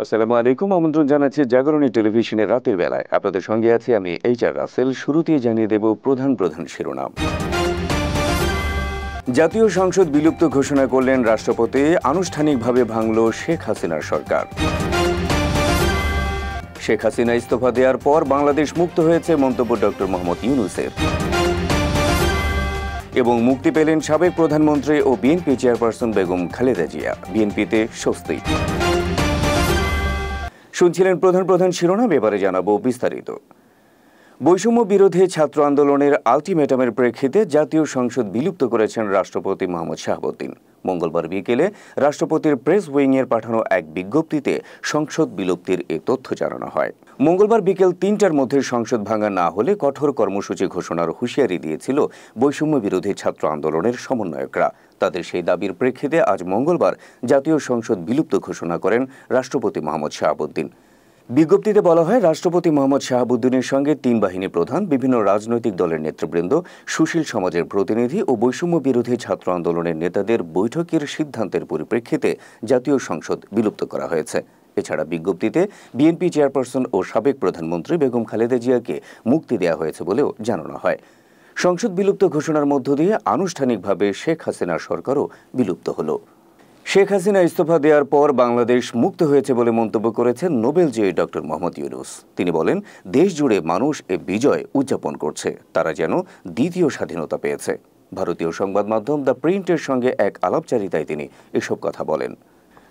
আসসালামু আলাইকুম। আমন্ত্রণ জানাচ্ছি জাগরণী টেলিভিশনের রাতের বেলায়। আপনাদের সঙ্গে আছি আমি HR রাসেল। শুরুতেই জানিয়ে দেব প্রধান প্রধান শিরোনাম। জাতীয় সংসদ বিলুপ্ত ঘোষণা করলেন রাষ্ট্রপতি। আনুষ্ঠানিকভাবে ভাঙল শেখ হাসিনার সরকার। শেখ হাসিনা ইস্তফা দেওয়ার পর বাংলাদেশ মুক্ত হয়েছে, মন্তব্য ডক্টর মোহাম্মদ ইউনূসের। এবং মুক্তি পেলেন সাবেক প্রধানমন্ত্রী ও বিএনপি চেয়ারপারসন বেগম খালেদা জিয়া। বিএনপিতে স্বস্তি। শুনছিলেন প্রধান প্রধান শিরোনাম, এবারে জানাবো বিস্তারিত। বৈষম্য বিরোধী ছাত্র আন্দোলনের আলটিমেটামের প্রেক্ষিতে জাতীয় সংসদ বিলুপ্ত করেছেন রাষ্ট্রপতি মোহাম্মদ শাহাবুদ্দিন। মঙ্গলবার বিকেলে রাষ্ট্রপতির প্রেস উইংয়ের পাঠানো এক বিজ্ঞপ্তিতে সংসদ বিলুপ্তির এ তথ্য জানানো হয়। মঙ্গলবার বিকেল ৩টার মধ্যে সংসদ ভাঙা না হলে কঠোর কর্মসূচি ঘোষণার হুঁশিয়ারি দিয়েছিল বৈষম্য বিরোধী ছাত্র আন্দোলনের সমন্বয়করা। তাদের সেই দাবির প্রেক্ষিতে আজ মঙ্গলবার জাতীয় সংসদ বিলুপ্ত ঘোষণা করেন রাষ্ট্রপতি মোহাম্মদ শাহাবুদ্দিন। বিজ্ঞপ্তিতে বলা হয়, রাষ্ট্রপতি মোহাম্মদ শাহাবুদ্দিনের সঙ্গে ৩ বাহিনী প্রধান, বিভিন্ন রাজনৈতিক দলের নেতৃবৃন্দ, সুশীল সমাজের প্রতিনিধি ও বৈষম্য বিরোধী ছাত্র আন্দোলনের নেতাদের বৈঠকের সিদ্ধান্তের পরিপ্রেক্ষিতে জাতীয় সংসদ বিলুপ্ত করা হয়েছে। এছাড়া বিজ্ঞপ্তিতে বিএনপি চেয়ারপারসন ও সাবেক প্রধানমন্ত্রী বেগম খালেদা জিয়াকে মুক্তি দেওয়া হয়েছে বলেও জানানো হয়। সংসদ বিলুপ্ত ঘোষণার মধ্য দিয়ে আনুষ্ঠানিকভাবে শেখ হাসিনার সরকারও বিলুপ্ত হলো। শেখ হাসিনা ইস্তফা দেওয়ার পর বাংলাদেশ মুক্ত হয়েছে বলে মন্তব্য করেছেন নোবেলজয়ী ডক্টর মোহাম্মদ ইউনূস। তিনি বলেন, দেশ জুড়ে মানুষ এ বিজয় উদযাপন করছে, তারা যেন দ্বিতীয় স্বাধীনতা পেয়েছে। ভারতীয় সংবাদ মাধ্যম দ্য প্রিন্টের সঙ্গে এক আলাপচারিতায় তিনি এসব কথা বলেন।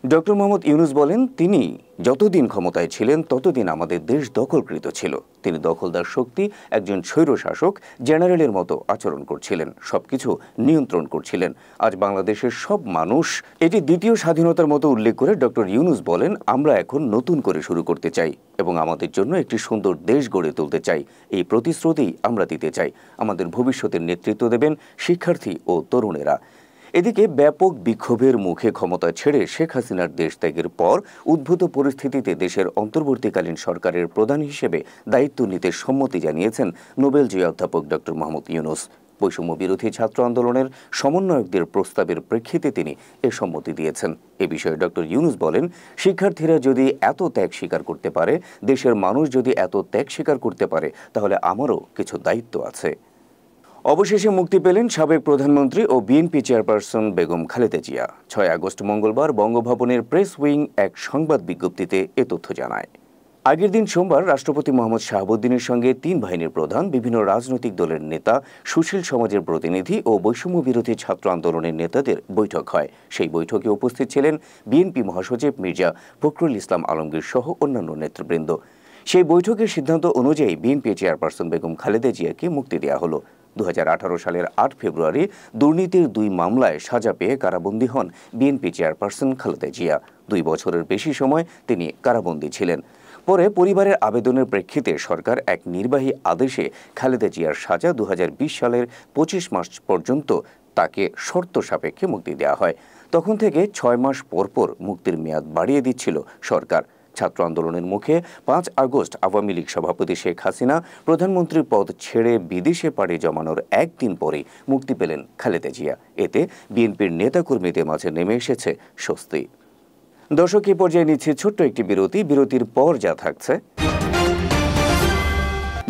ডক্টর মোহাম্মদ ইউনূস বলেন, তিনি যতদিন ক্ষমতায় ছিলেন ততদিন আমাদের দেশ দখলকৃত ছিল। তিনি দখলদার শক্তি, একজন স্বৈরশাসক জেনারেলের মতো আচরণ করছিলেন, সবকিছু নিয়ন্ত্রণ করছিলেন। আজ বাংলাদেশের সব মানুষ এটি দ্বিতীয় স্বাধীনতার মতো উল্লেখ করে ডক্টর ইউনূস বলেন, আমরা এখন নতুন করে শুরু করতে চাই এবং আমাদের জন্য একটি সুন্দর দেশ গড়ে তুলতে চাই। এই প্রতিশ্রুতি আমরা দিতে চাই। আমাদের ভবিষ্যতের নেতৃত্ব দেবেন শিক্ষার্থী ও তরুণেরা। এদিকে ব্যাপক বিক্ষোভের মুখে ক্ষমতা ছেড়ে শেখ হাসিনার দেশ ত্যাগের পর উদ্ভূত পরিস্থিতিতে দেশের অন্তর্বর্তীকালীন সরকারের প্রধান হিসেবে দায়িত্ব নিতে সম্মতি জানিয়েছেন নোবেলজয়ী অধ্যাপক ডক্টর মোহাম্মদ ইউনূস। বৈষম্য বিরোধী ছাত্র আন্দোলনের সমন্বয়কদের প্রস্তাবের প্রেক্ষিতে তিনি এ সম্মতি দিয়েছেন। এ বিষয়ে ডক্টর ইউনূস বলেন, শিক্ষার্থীরা যদি এত ত্যাগ স্বীকার করতে পারে, দেশের মানুষ যদি এত ত্যাগ স্বীকার করতে পারে, তাহলে আমারও কিছু দায়িত্ব আছে। অবশেষে মুক্তি পেলেন সাবেক প্রধানমন্ত্রী ও বিএনপি চেয়ারপারসন বেগম খালেদা জিয়া। ৬ আগস্ট মঙ্গলবার বঙ্গভবনের প্রেস উইং এক সংবাদ বিজ্ঞপ্তিতে এ তথ্য জানায়। আগের দিন সোমবার রাষ্ট্রপতি মোহাম্মদ শাহাবুদ্দিনের সঙ্গে ৩ বাহিনীর প্রধান, বিভিন্ন রাজনৈতিক দলের নেতা, সুশীল সমাজের প্রতিনিধি ও বৈষম্য বিরোধী ছাত্র আন্দোলনের নেতাদের বৈঠক হয়। সেই বৈঠকে উপস্থিত ছিলেন বিএনপি মহাসচিব মির্জা ফখরুল ইসলাম আলমগীর সহ অন্যান্য নেতৃবৃন্দ। সেই বৈঠকের সিদ্ধান্ত অনুযায়ী বিএনপি চেয়ারপারসন বেগম খালেদা জিয়াকে মুক্তি দেওয়া হলো। ২০১৮ সালের ৮ ফেব্রুয়ারি দুর্নীতির ২ মামলায় সাজা পেয়ে কারাবন্দী হন বিএনপি চেয়ারপারসন খালেদা জিয়া। ২ বছরের বেশি সময় তিনি কারাবন্দী ছিলেন। পরে পরিবারের আবেদনের প্রেক্ষিতে সরকার এক নির্বাহী আদেশে খালেদা জিয়ার সাজা ২০২০ সালের ২৫ মার্চ পর্যন্ত তাকে শর্ত সাপেক্ষে মুক্তি দেওয়া হয়। তখন থেকে ৬ মাস পরপর মুক্তির মেয়াদ বাড়িয়ে দিচ্ছিল সরকার। ছাত্র আন্দোলনের মুখে ৫ আগস্ট আওয়ামী লীগ সভাপতি শেখ হাসিনা প্রধানমন্ত্রীর পদ ছেড়ে বিদেশে পাড়ি জমানোর একদিন পরেই মুক্তি পেলেন খালেদা জিয়া। এতে বিএনপির নেতাকর্মীদের মাঝে নেমে এসেছে স্বস্তি। দর্শক, এই পর্যায়ে নিচ্ছে ছোট্ট একটি বিরতি। বিরতির পর যা থাকছে: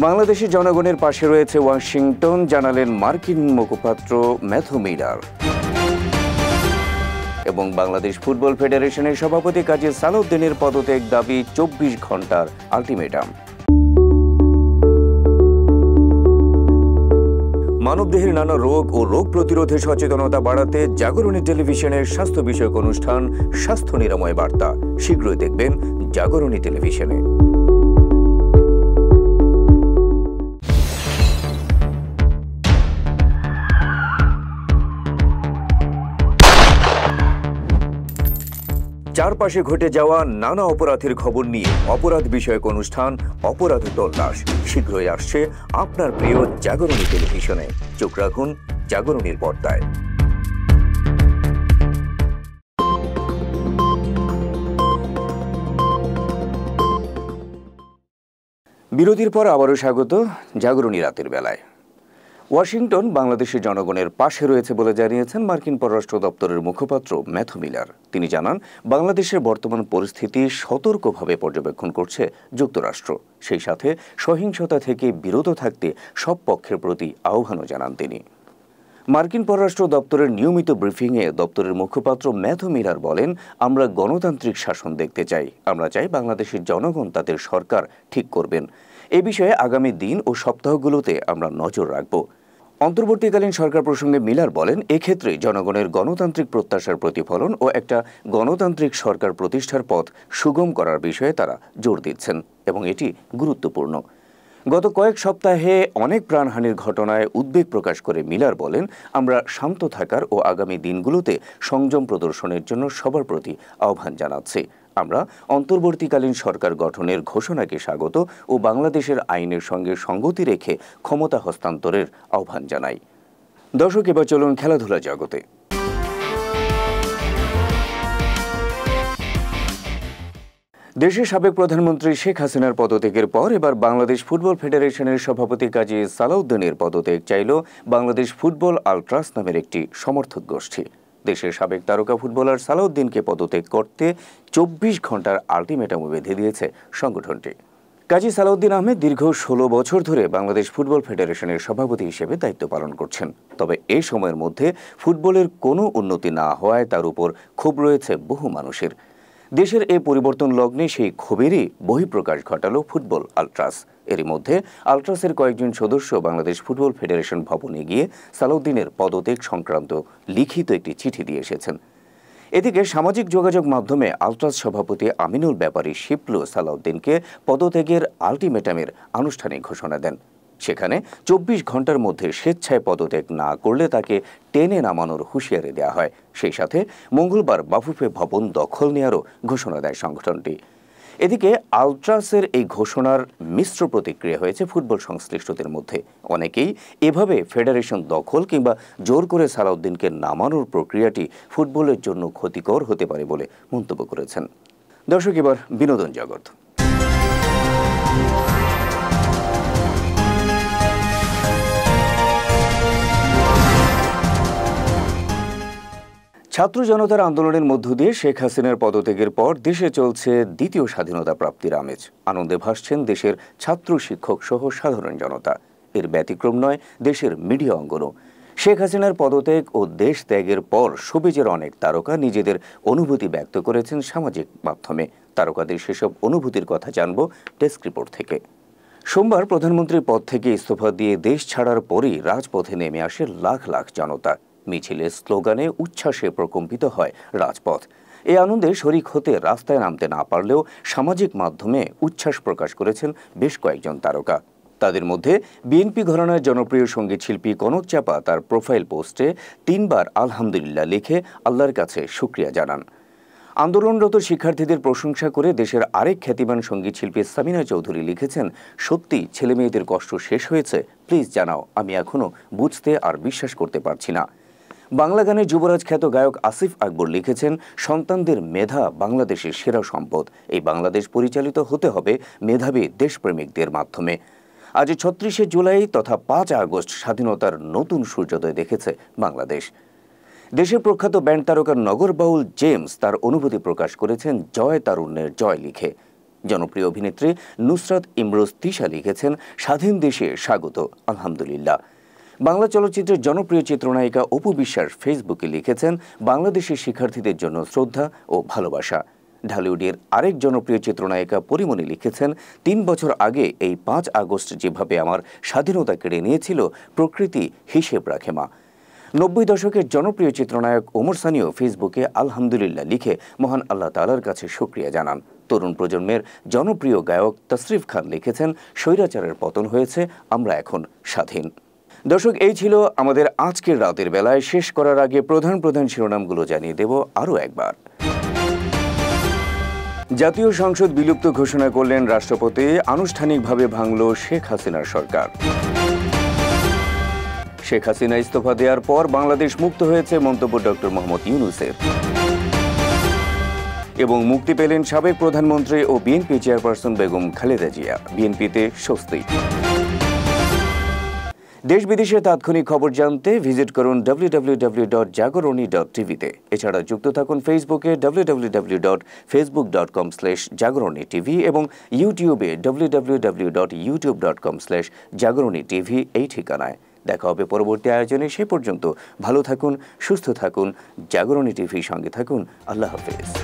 বাংলাদেশের জনগণের পাশে রয়েছে ওয়াশিংটন, জানালেন মার্কিন মুখপাত্র ম্যাথু মিলার। এবং বাংলাদেশ ফুটবল ফেডারেশনের সভাপতি কাজী সালাউদ্দিনের পদত্যাগ দাবি ২৪ ঘন্টার আলটিমেটাম। মানবদেহের নানা রোগ ও রোগ প্রতিরোধে সচেতনতা বাড়াতে জাগরণী টেলিভিশনের স্বাস্থ্য বিষয়ক অনুষ্ঠান স্বাস্থ্য নিরাময় বার্তা শীঘ্রই দেখবেন জাগরণী টেলিভিশনে। চারপাশে ঘটে যাওয়া নানা অপরাধের খবর নিয়ে অপরাধ বিষয়ক অনুষ্ঠান অপরাধ তল্লাশ শীঘ্রই আসছে আপনার প্রিয় জাগরণী টেলিভিশনে। চোখ রাখুন জাগরণীর পর্দায়। বিরতির পর আবারও স্বাগত জাগরণী রাতের বেলায়। ওয়াশিংটন বাংলাদেশের জনগণের পাশে রয়েছে বলে জানিয়েছেন মার্কিন পররাষ্ট্র দপ্তরের মুখপাত্র ম্যাথু মিলার। তিনি জানান, বাংলাদেশের বর্তমান পরিস্থিতি সতর্কভাবে পর্যবেক্ষণ করছে যুক্তরাষ্ট্র। সেই সাথে সহিংসতা থেকে বিরত থাকতে সব পক্ষের প্রতি আহ্বানও জানান তিনি। মার্কিন পররাষ্ট্র দপ্তরের নিয়মিত ব্রিফিংয়ে দপ্তরের মুখপাত্র ম্যাথু মিলার বলেন, আমরা গণতান্ত্রিক শাসন দেখতে চাই। আমরা চাই বাংলাদেশের জনগণ তাদের সরকার ঠিক করবেন। এ বিষয়ে আগামী দিন ও সপ্তাহগুলোতে আমরা নজর রাখব। অন্তর্বর্তীকালীন সরকার প্রসঙ্গে মিলার বলেন, এক্ষেত্রে জনগণের গণতান্ত্রিক প্রত্যাশার প্রতিফলন ও একটা গণতান্ত্রিক সরকার প্রতিষ্ঠার পথ সুগম করার বিষয়ে তারা জোর দিচ্ছেন এবং এটি গুরুত্বপূর্ণ। গত কয়েক সপ্তাহে অনেক প্রাণহানির ঘটনায় উদ্বেগ প্রকাশ করে মিলার বলেন, আমরা শান্ত থাকার ও আগামী দিনগুলোতে সংযম প্রদর্শনের জন্য সবার প্রতি আহ্বান জানাচ্ছি। আমরা অন্তর্বর্তীকালীন সরকার গঠনের ঘোষণাকে স্বাগত ও বাংলাদেশের আইনের সঙ্গে সঙ্গতি রেখে ক্ষমতা হস্তান্তরের আহ্বান জানাই। দর্শক, এবার চলুন খেলাধুলা জগতে। দেশের সাবেক প্রধানমন্ত্রী শেখ হাসিনার পদত্যাগের পর এবার বাংলাদেশ ফুটবল ফেডারেশনের সভাপতি কাজী সালাউদ্দিনের পদত্যাগ চাইল বাংলাদেশ ফুটবল আলট্রাস নামের একটি সমর্থক গোষ্ঠী। দেশের সাবেক তারকা ফুটবলার সালাউদ্দিনকে পদত্যাগ করতে 24 ঘন্টার আলটিমেটাম বেঁধে দিয়েছে সংগঠনটি। কাজী সালাউদ্দিন আহমেদ দীর্ঘ 16 বছর ধরে বাংলাদেশ ফুটবল ফেডারেশনের সভাপতি হিসেবে দায়িত্ব পালন করছেন। তবে এই সময়ের মধ্যে ফুটবলের কোনো উন্নতি না হওয়ায় তার উপর ক্ষোভ রয়েছে বহু মানুষের। দেশের এই পরিবর্তন লগ্নে সেই ক্ষোভেরই বহিঃপ্রকাশ ঘটালো ফুটবল আলট্রাস। এরই মধ্যে আলট্রাসের কয়েকজন সদস্য বাংলাদেশ ফুটবল ফেডারেশন ভবনে গিয়ে সালাউদ্দিনের পদত্যাগ সংক্রান্ত লিখিত একটি চিঠি দিয়ে এসেছেন। এদিকে সামাজিক যোগাযোগ মাধ্যমে আলট্রাস সভাপতি আমিনুল ব্যাপারী শিপলু সালাউদ্দিনকে পদত্যাগের আলটিমেটামের আনুষ্ঠানিক ঘোষণা দেন। সেখানে 24 ঘন্টার মধ্যে স্বেচ্ছায় পদত্যাগ না করলে তাকে টেনে নামানোর হুঁশিয়ারি দেওয়া হয়। সেই সাথে মঙ্গলবার বাফুফে ভবন দখল নেওয়ারও ঘোষণা দেয় সংগঠনটি। এদিকে আলট্রাসের এই ঘোষণার মিশ্র প্রতিক্রিয়া হয়েছে ফুটবল সংশ্লিষ্টদের মধ্যে। অনেকেই এভাবে ফেডারেশন দখল কিংবা জোর করে সালাউদ্দিনকে নামানোর প্রক্রিয়াটি ফুটবলের জন্য ক্ষতিকর হতে পারে বলে মন্তব্য করেছেন। দর্শক, এবার বিনোদন জগৎ। ছাত্র জনতার আন্দোলনের মধ্য দিয়ে শেখ হাসিনার পদত্যাগের পর দেশে চলছে দ্বিতীয় স্বাধীনতা প্রাপ্তির আমেজ। আনন্দে ভাসছেন দেশের ছাত্র, শিক্ষক সহ সাধারণ জনতা। এর ব্যতিক্রম নয় দেশের মিডিয়া অঙ্গনও। শেখ হাসিনার পদত্যাগ ও দেশ ত্যাগের পর শোবিজের অনেক তারকা নিজেদের অনুভূতি ব্যক্ত করেছেন সামাজিক মাধ্যমে। তারকাদের সেসব অনুভূতির কথা জানব ডেস্ক রিপোর্ট থেকে। সোমবার প্রধানমন্ত্রীর পদ থেকে ইস্তফা দিয়ে দেশ ছাড়ার পরই রাজপথে নেমে আসে লাখ লাখ জনতা। মিছিলের স্লোগানে উচ্ছ্বাসে প্রকম্পিত হয় রাজপথ। এই আনন্দে শরিক হতে রাস্তায় নামতে না পারলেও সামাজিক মাধ্যমে উচ্ছ্বাস প্রকাশ করেছেন বেশ কয়েকজন তারকা। তাদের মধ্যে বিএনপি ঘরানার জনপ্রিয় সঙ্গীত শিল্পী কনক চাপা তার প্রোফাইল পোস্টে 3 বার আলহামদুলিল্লাহ লিখে আল্লাহর কাছে শুকরিয়া জানান। আন্দোলনরত শিক্ষার্থীদের প্রশংসা করে দেশের আরেক খ্যাতিমান সঙ্গীত শিল্পী সামিনা চৌধুরী লিখেছেন, সত্যি ছেলে মেয়েদের কষ্ট শেষ হয়েছে, প্লিজ জানাও, আমি এখনো বুঝতে আর বিশ্বাস করতে পারছি না। বাংলা গানের যুবরাজ খ্যাত গায়ক আসিফ আকবর লিখেছেন, সন্তানদের মেধা বাংলাদেশের সেরা সম্পদ। এই বাংলাদেশ পরিচালিত হতে হবে মেধাবী দেশপ্রেমিকদের মাধ্যমে। আজ 36শে জুলাই তথা 5 আগস্ট স্বাধীনতার নতুন সূর্যোদয় দেখেছে বাংলাদেশ। দেশের প্রখ্যাত ব্যান্ড তারকার নগর বাউল জেমস তার অনুভূতি প্রকাশ করেছেন জয় তারুণ্যের জয় লিখে। জনপ্রিয় অভিনেত্রী নুসরাত ইমরোজ তিশা লিখেছেন, স্বাধীন দেশে স্বাগত, আলহামদুলিল্লাহ। বাংলা চলচ্চিত্রের জনপ্রিয় চিত্রনায়িকা অপু বিশ্বাস ফেসবুকে লিখেছেন, বাংলাদেশের শিক্ষার্থীদের জন্য শ্রদ্ধা ও ভালোবাসা। ঢালিউডের আরেক জনপ্রিয় চিত্রনায়িকা পরিমণি লিখেছেন, 3 বছর আগে এই 5 আগস্ট যেভাবে আমার স্বাধীনতা কেড়ে নিয়েছিল, প্রকৃতি হিসেব রাখে মা। 90 দশকের জনপ্রিয় চিত্রনায়ক ওমর সানিও ফেসবুকে আলহামদুলিল্লাহ লিখে মহান আল্লাহ তাআলার কাছে শুকরিয়া জানান। তরুণ প্রজন্মের জনপ্রিয় গায়ক তসরিফ খান লিখেছেন, স্বৈরাচারের পতন হয়েছে, আমরা এখন স্বাধীন। দর্শক, এই ছিল আমাদের আজকের রাতের বেলায়। শেষ করার আগে প্রধান প্রধান শিরোনামগুলো জানিয়ে দেব আরও একবার। জাতীয় সংসদ বিলুপ্ত ঘোষণা করলেন রাষ্ট্রপতি, আনুষ্ঠানিকভাবে ভাঙল শেখ হাসিনার সরকার। শেখ হাসিনা ইস্তফা দেওয়ার পর বাংলাদেশ মুক্ত হয়েছে, মন্তব্য ডক্টর মোহাম্মদ ইউনূসের। এবং মুক্তি পেলেন সাবেক প্রধানমন্ত্রী ও বিএনপি চেয়ারপারসন বেগম খালেদা জিয়া, বিএনপিতে স্বস্তি। দেশ বিদেশের তাৎক্ষণিক খবর জানতে ভিজিট করুন www.jagaroni.tv-তে। এছাড়া যুক্ত থাকুন ফেসবুকে www.facebook.com/jagaroni-tv এবং ইউটিউবে www.youtube.com/jagaroni-tv এই ঠিকানায়। দেখা হবে পরবর্তী আয়োজনে। সে পর্যন্ত ভালো থাকুন, সুস্থ থাকুন, জাগরণী টিভির সঙ্গে থাকুন। আল্লাহ হাফেজ।